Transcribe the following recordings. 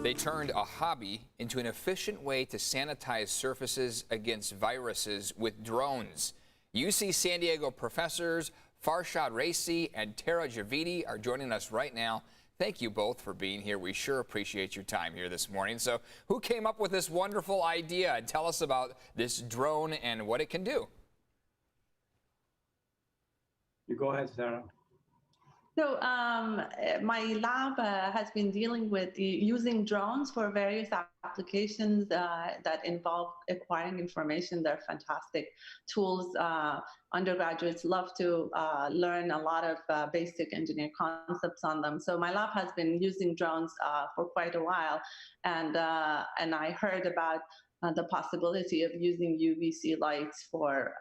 They turned a hobby into an efficient way to sanitize surfaces against viruses with drones. UC San Diego professors Farshad Raissi and Javidi are joining us right now. Thank you both for being here. We sure appreciate your time here this morning. So who came up with this wonderful idea? And tell us about this drone and what it can do. You go ahead, Sarah. So my lab has been dealing with using drones for various applications that involve acquiring information. They're fantastic tools. Undergraduates love to learn a lot of basic engineering concepts on them. So my lab has been using drones for quite a while, and I heard about the possibility of using UVC lights for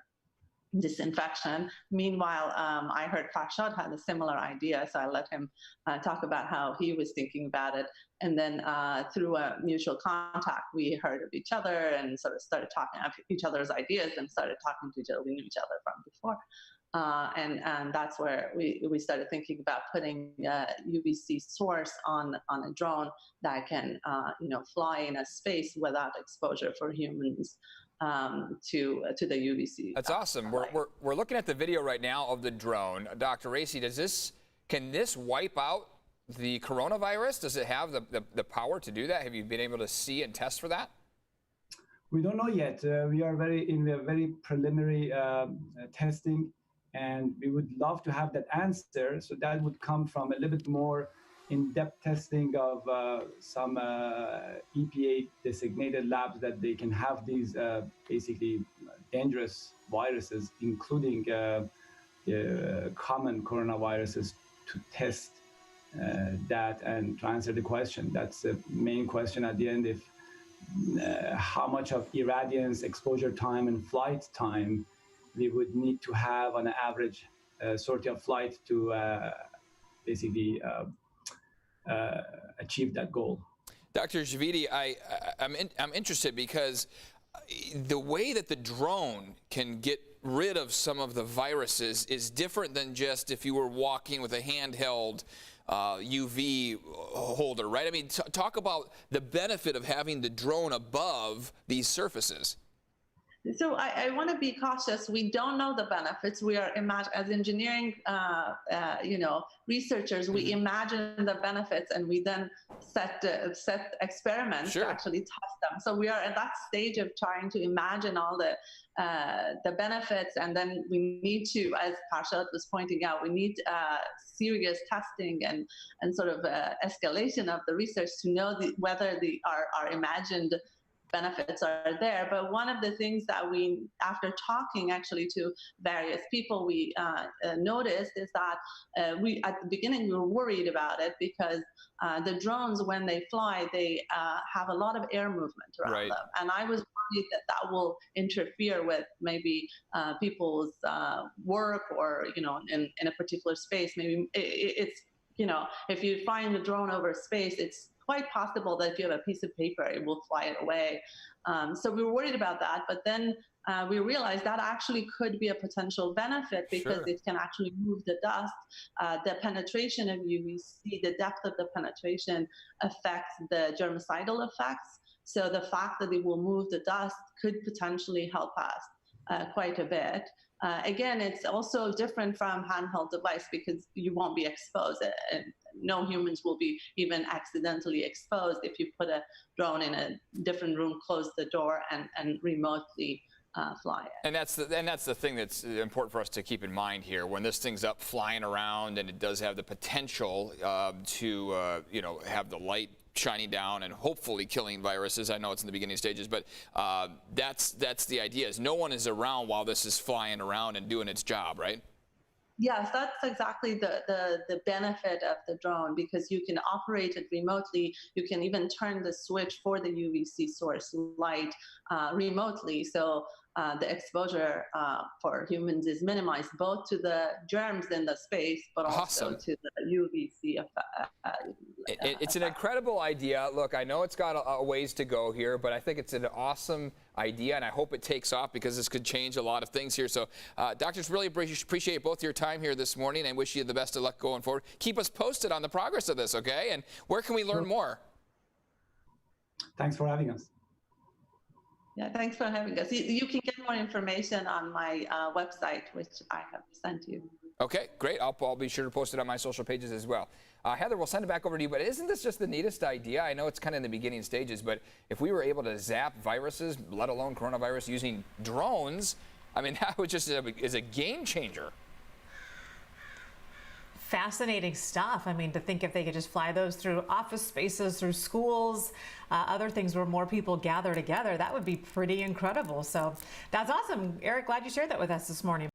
disinfection. Meanwhile, I heard Farshad had a similar idea, so I let him talk about how he was thinking about it. And then through a mutual contact, we heard of each other and sort of started talking about each other's ideas and started talking to each other. We knew each other from before. And that's where we started thinking about putting a UVC source on a drone that can fly in a space without exposure for humans to the UVC. That's awesome. We're looking at the video right now of the drone. Dr. Raissi, can this wipe out the coronavirus? Does it have the power to do that? Have you been able to see and test for that? We don't know yet. We are in the very preliminary testing, and we would love to have that answer. So that would come from a little bit more in-depth testing of some EPA designated labs that they can have these basically dangerous viruses, including the common coronaviruses, to test that and to answer the question. That's the main question at the end, if how much of irradiance, exposure time, and flight time we would need to have on an average sortie of flight to basically achieve that goal. Dr. Javidi, I'm interested because the way that the drone can get rid of some of the viruses is different than just if you were walking with a handheld UV holder, right? I mean, talk about the benefit of having the drone above these surfaces. So I want to be cautious. We don't know the benefits. We are as engineering, researchers. We imagine the benefits, and we then set experiments to actually test them. So we are at that stage of trying to imagine all the benefits, and then we need to, as Farshad was pointing out, we need serious testing and sort of escalation of the research to know whether our imagined benefits are there. But one of the things that we, after talking actually to various people, we noticed is that we, at the beginning, we were worried about it because the drones, when they fly, they have a lot of air movement around them. And I was worried that will interfere with maybe people's work or, in a particular space. Maybe it's, if you flying the drone over space, it's quite possible that if you have a piece of paper, it will fly it away. So we were worried about that, but then we realized that actually could be a potential benefit because it can actually move the dust. The penetration of UVC, the depth of the penetration affects the germicidal effects. So the fact that it will move the dust could potentially help us quite a bit. Again, it's also different from handheld device because you won't be exposed. No humans will be even accidentally exposed if you put a drone in a different room, close the door, and remotely fly it. And that's the thing that's important for us to keep in mind here. When this thing's up flying around and it does have the potential to have the light shining down and hopefully killing viruses. I know it's in the beginning stages, but that's the idea, is no one is around while this is flying around and doing its job, right? Yes, that's exactly the benefit of the drone, because you can operate it remotely. You can even turn the switch for the UVC source light remotely. So the exposure for humans is minimized, both to the germs in the space, but also to the UVC effect. It's an incredible idea. Look, I know it's got a ways to go here, but I think it's an awesome idea, and I hope it takes off because this could change a lot of things here. So, doctors, really appreciate both your time here this morning and wish you the best of luck going forward. Keep us posted on the progress of this, okay? And where can we learn more? Thanks for having us. Yeah, thanks for having us. You can get more information on my website, which I have sent you. Okay, great. I'll be sure to post it on my social pages as well. Heather, we'll send it back over to you, but isn't this just the neatest idea? I know it's kind of in the beginning stages, but if we were able to zap viruses, let alone coronavirus, using drones, I mean, that would just is a game changer. Fascinating stuff. I mean, to think if they could just fly those through office spaces, through schools, other things where more people gather together, that would be pretty incredible. So that's awesome. Eric, glad you shared that with us this morning.